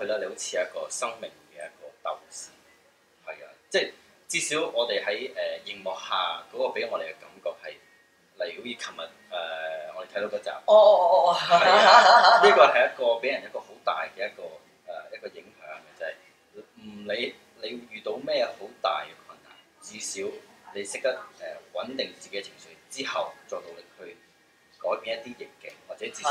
去咧，你好似一個生命嘅一個鬥士，係啊，即係至少我哋喺熒幕下嗰個俾我哋嘅感覺係，例如好似琴日我哋睇到嗰集，係啊，呢個係一個俾人一個好大嘅一個影響嘅，就係唔理你遇到咩好大嘅困難，至少你識得穩定自己嘅情緒之後，再努力去改變一啲逆境，或者至少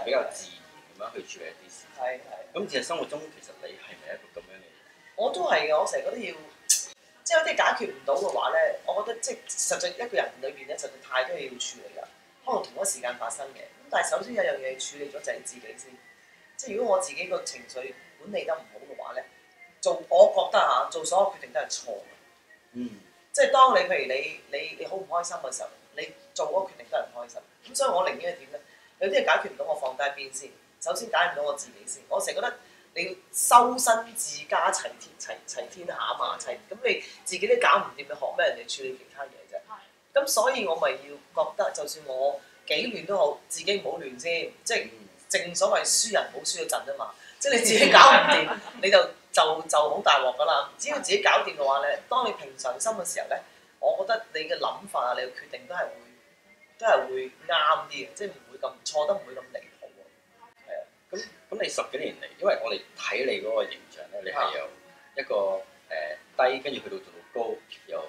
比較自然咁樣去處理一啲事。係。咁其實生活中其實你係咪一個咁樣嘅人？我都係嘅，我成日覺得要，即係有啲解決唔到嘅話咧，我覺得即係實際一個人裏邊咧，實在太多嘢要處理啦。可能同一時間發生嘅，咁但係首先有樣嘢處理咗就係自己先。即係如果我自己個情緒管理得唔好嘅話咧，我覺得嚇做所有決定都係錯嘅。即係當你譬如你好唔開心嘅時候，你做嗰個決定都係唔開心。咁所以我寧願係點咧？有啲嘢解決唔到，我放低一邊先。首先解唔到我自己先。我成日覺得你要修身治家齊天下嘛，咁你自己都搞唔掂，你學咩人哋處理其他嘢啫？咁所以我咪要覺得，就算我幾亂都好，自己唔好亂先。即係正所謂輸人唔好輸咗陣啊嘛。即係你自己搞唔掂，你就好大鑊噶啦。只要自己搞掂嘅話咧，當你平常心嘅時候咧，我覺得你嘅諗法啊，你嘅決定都係會啱啲嘅，即係唔會咁錯得唔會咁離譜喎。係啊，咁你10幾年嚟，因為我哋睇你嗰個形象咧，你係由一個低，跟住去到做到高，又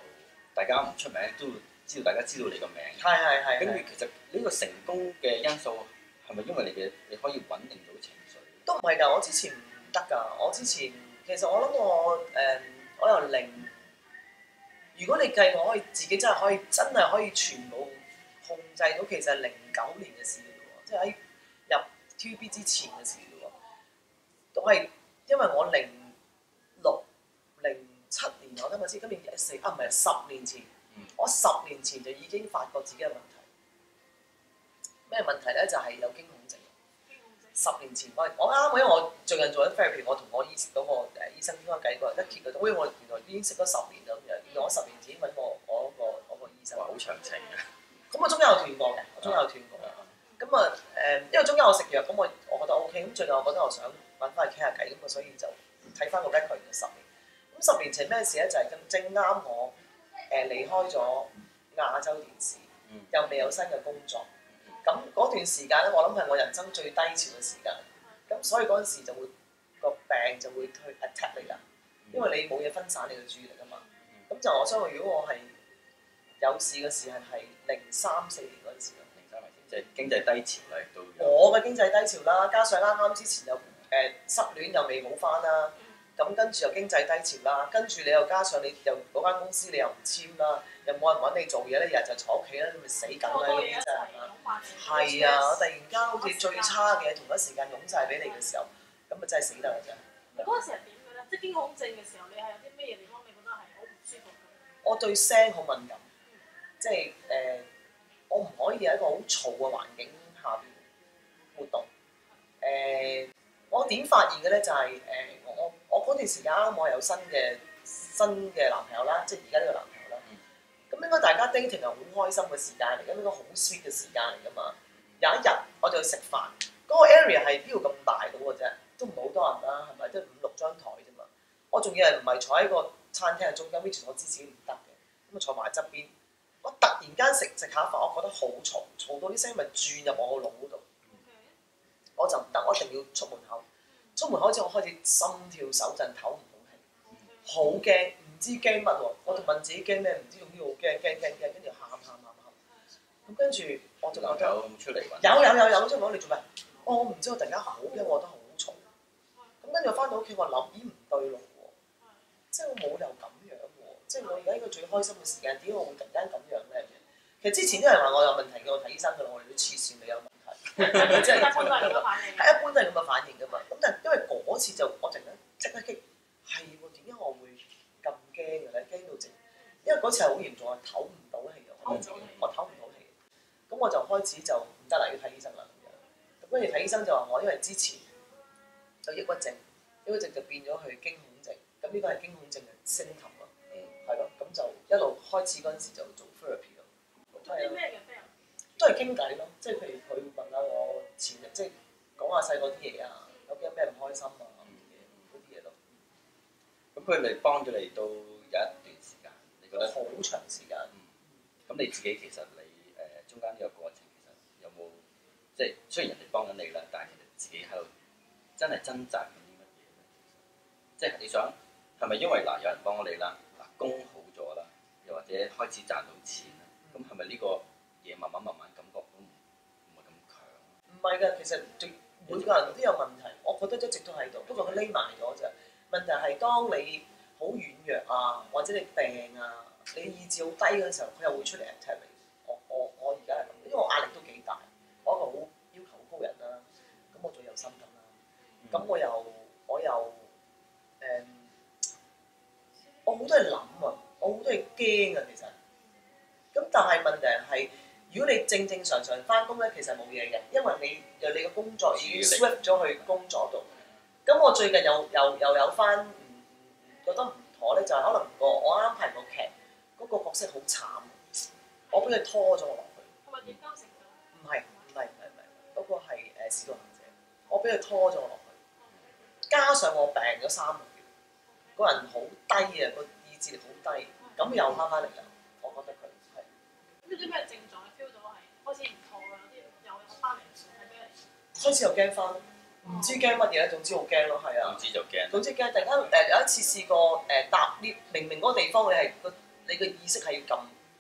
大家唔出名都知道大家知道你個名。係。跟住其實呢個成功嘅因素係咪因為你可以穩定到情緒？都唔係㗎，我之前唔得㗎。我之前其實我諗我由零，如果你計我可以自己真係可以全部控制到，其實係09年嘅事嚟喎，即係喺入 TVB 之前嘅事嚟喎。都係因為我06、07年，我諗下先，今年14唔係10年前，我10年前就已經發覺自己嘅問題。咩問題咧？就係有驚恐症。10年前我啱，因為我最近做緊 therapy，我同我醫生傾開偈過，一揭佢，我原來已經識咗10年啦咁樣。原來我10年前揾我個醫生。好長情嘅。咁我中間有斷過嘅，咁因為中間我食藥，咁我覺得 OK，咁最近我覺得我想揾翻去傾下偈，咁啊所以就睇翻個 record 10年。咁10年前咩事咧？就係正啱我離開咗亞洲電視，又未有新嘅工作。咁嗰段時間咧，我諗係我人生最低潮嘅時間。咁所以嗰陣時就會個病就會去 attack 你啦，因為你冇嘢分散你嘅注意力啊嘛。咁就我相信，如果我係有事嘅時係03、04年嗰陣時咯。03年即係經濟低潮啦，亦都。我嘅經濟低潮啦，加上啱啱之前又失戀又未冇翻啦，咁跟住又經濟低潮啦，跟住你又加上你又嗰間公司你又唔簽啦，又冇人揾你做嘢咧，日日就坐屋企啦，你咪死梗啦呢啲真係。係啊！突然間好似最差嘅同一時間湧晒俾你嘅時候，咁咪真係死得啦真係。你嗰陣時係點嘅咧？即係驚恐症嘅時候，你係有啲咩嘢地方你覺得係好唔舒服嘅？我對聲好敏感，即係我唔可以喺一個好嘈嘅環境下邊活動。我點發現嘅咧就係我嗰段時間啱我有新嘅男朋友啦，即係而家呢個男朋友啦。咁應該大家 dating 係好開心嘅時間嚟，咁應該好 sweet 嘅時間嚟噶嘛。有一日我就去食飯，嗰個 area 係邊度咁大到嘅啫，都唔係好多人啦，係咪？即係5、6張台啫嘛。我仲要係唔係坐喺個餐廳嘅中間 which 我知自己唔得嘅，咁啊坐埋側邊。我突然間食下飯，我覺得好嘈到啲聲咪轉入我個腦嗰度。我就唔得，我一定要出門口。出門口之後，我開始心跳手震，唞唔到氣，好驚，唔知驚乜喎。我就問自己驚咩？唔知總之好驚，跟住喊。咁跟住我就覺得有出嚟揾。有出嚟揾你做咩？我唔知，我突然間好驚，我覺得好嘈。咁跟住我翻到屋企，我諗咦唔對路喎，即係我冇理由咁樣喎，即係我而家呢個最開心嘅時間，點解我會突然間咁樣咧？其實之前啲人話我有問題，叫我睇醫生㗎啦，我哋都黐線，你有問題。即係一般都係咁嘅反應。係一般都係咁嘅反應㗎嘛。咁但係因為嗰次就我突然間即刻激，係喎，點解我會咁驚嘅咧？驚到直，因為嗰次係好嚴重，我唞唔到氣嘅，我唞唔到氣。咁我就開始就唔得啦，要睇醫生啦咁樣。咁跟住睇醫生就話我因為之前有抑鬱症，抑鬱症就變咗去驚恐症。咁呢個係驚恐症嘅升級咯，係咯。咁就一路開始嗰陣時就做 therapy 咯。做啲咩嘅 therapy？都係傾偈咯，即係譬如佢問下我前日，即係講下細個啲嘢啊，有啲咩唔開心啊咁嘅嘢。佢哋幫咗你都有一段時間，你覺得？好長時間。咁你自己其實你中間呢個過程其實有冇即係雖然人哋幫緊你啦，但係其實自己喺度真係掙扎緊啲乜嘢咧？即係你想係咪因為有人幫咗你啦，工好咗啦，又或者開始賺到錢啦，咁係咪呢個嘢慢慢感覺都唔係咁強？唔係㗎，其實每個人都有問題，我覺得一直都喺度，不過佢匿埋咗啫。問題係當你好軟弱啊，或者你病啊，你意志好低嗰陣時候，佢又會出嚟 attack 你。我而家係咁，因為我壓力都幾大，我一個好要求好高人啦，咁我仲有心感啦，咁我又我好多嘢諗啊，我好多嘢驚啊，其實。咁但係問題係，如果你正正常常翻工咧，其實冇嘢嘅，因為你嘅工作已經 shift 咗去工作度。咁我最近又有翻覺得唔妥咧，就係、是、可能我啱排個劇，嗰、那個角色好慘，我俾佢拖咗我落去。係咪點交成㗎？唔係，嗰、那個係使徒行者，我俾佢拖咗我落去，加上我病咗3個月，個人好低啊，個意志力好低，咁又翻嚟啦。我覺得佢係。咁有啲咩症狀你 feel 到係開始唔妥啦？有啲有翻嚟係咩嚟？開始又驚翻，唔知驚乜嘢咧，總之好驚咯，係啊。總之就驚。總之驚，突然間有一次試過搭 lift，明明嗰個地方你個意識係要撳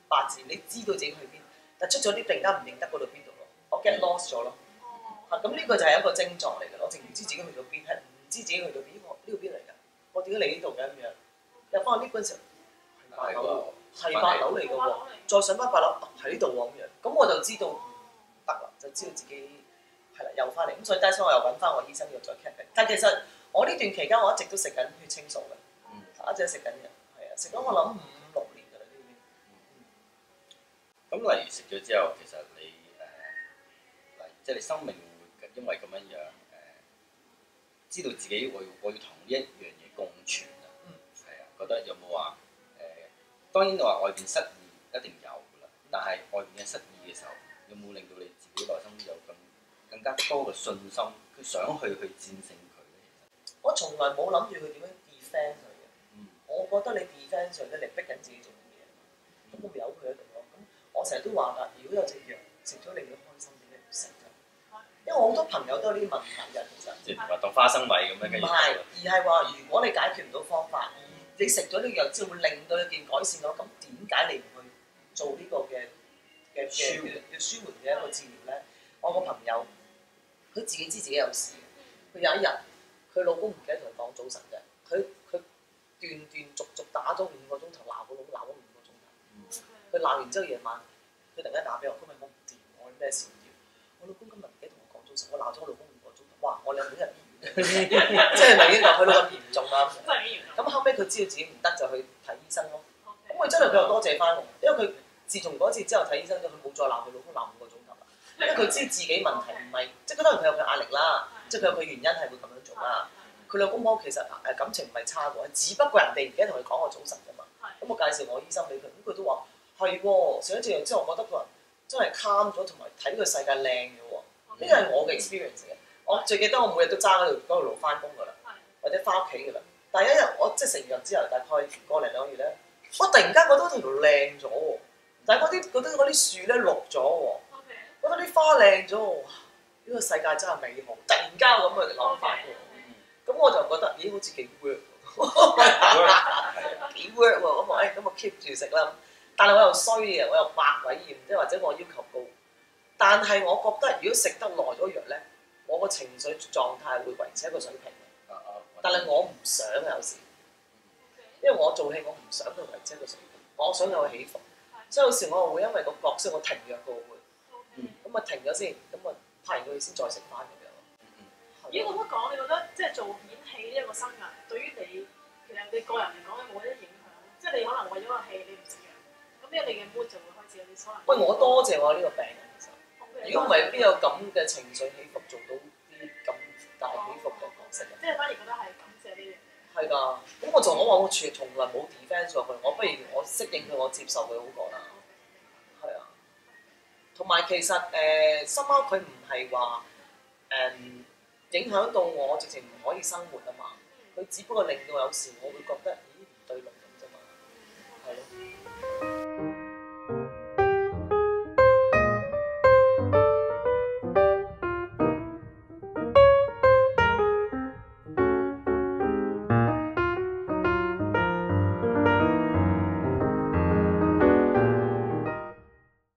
8字，你知道自己去邊，但出咗 lift 突然間唔認得嗰度邊度咯，我 get lost 咗咯。咁呢個就係一個症狀嚟嘅，我淨唔知自己去到邊，係唔知自己去到邊，呢個邊嚟㗎？我點解嚟呢度嘅咁樣？入翻去 lift 嗰陣時候係8樓，係8樓嚟嘅喎，再上翻8樓喺呢度喎咁樣，咁我就知道唔得啦，就知道自己係啦又翻嚟，咁所以第一次我又揾翻我醫生要再 check 嘅。但其實我呢段期間我一直都食緊血清素嘅，一直食緊嘅，係啊，食咗我諗5、6年㗎啦呢邊。咁例如食咗之後，其實你即係你生命會因為咁樣知道自己我要同呢一樣嘢共存啊，係啊，覺得有冇話當然你話外邊失意一定有㗎啦，但係外邊嘅失意嘅時候，有冇令到你自己內心有更加多嘅信心，佢想去戰勝佢咧？其實我從來冇諗住佢點樣 defend 佢嘅，我覺得你 defend 上咧，你逼緊自己做嘅嘢，咁我咪由佢喺度咯。咁我成日都話㗎，如果有隻藥食咗令你開心，點解唔食啫？因為我好多朋友都有呢啲問題㗎，其實。即係話當花生米咁樣嘅。唔係，而係話如果你解決唔到方法，而你食咗呢藥之後會令到你件改善咗，咁點解你唔去做呢個嘅要舒緩嘅一個治療咧？我個朋友佢自己知自己有事，佢有一日佢老公唔記得同佢講早晨嘅，佢斷續打咗5個鐘頭，鬧個老公鬧咗5個鐘頭，佢鬧完之後夜晚佢突然間打俾我，今日我唔掂，我咩事唔掂？我老公今日唔記得同我講早晨，我鬧咗我老公5個鐘頭，哇！我2日入醫院，即係咪已經去到咁嚴重啦？真係幾嚴重。咁後尾佢知道自己唔得就去睇醫生咯。咁佢真係佢又多謝翻我，因為佢自從嗰次之後睇醫生之後，佢冇再鬧佢老公鬧5個鐘頭啦。因為佢知自己問題唔係，即係當然佢有佢壓力啦，即係佢有佢原因係會咁樣做啦。佢老公婆其實感情唔係差過，只不過人哋唔記得同佢講個早晨啫嘛。咁我介紹我醫生俾佢，咁佢都話係喎，食咗隻藥之後，我覺得個人真係 calm 咗，同埋睇個世界靚咗喎。呢個係我嘅 experience 嘅。我最記得我每日都揸嗰條路翻工㗎啦，或者翻屋企㗎啦。但係一日我即係食完藥之後，大概1個零2個月咧，我突然間覺得條路靚咗喎，但係嗰啲樹咧綠咗喎，覺得啲花靚咗喎，哇！呢個世界真係美好，突然間有咁嘅諗法喎。咁我就覺得咦，好似幾 work 喎，幾 work 喎。咁我 keep 住食啦。但係我又衰嘅，我又百鬼厭，即係或者我要求高。但係我覺得如果食得耐咗藥咧，我個情緒狀態會維持一個水平嘅。但係我唔想有時，因為我做戲我唔想佢維持一個水平，我想有起伏。所以有時我會因為個角色我停藥嘅會，咁啊停咗先，咁啊拍完佢先再食翻咁樣。咦，咁樣講，你覺得即係做演戲呢一個生涯，對於你其實你個人嚟講有冇一啲影響？即係你可能為咗個戲你唔食藥，咁呢個你嘅 mood 就會開始有啲可能。喂，我多謝我呢個病人其實。如果唔係邊有咁嘅情緒起伏，做到啲咁大起伏嘅角色啊？即係反而覺得係感謝呢樣嘢。係㗎，咁我話我從來冇 defence 過佢，我不如我適應佢，我接受佢好過啦。係啊，同埋其實深貓佢唔係話影響到我，直情唔可以生活啊嘛。佢只不過令到有時我會覺得，咦唔對路咁啫嘛，係咯。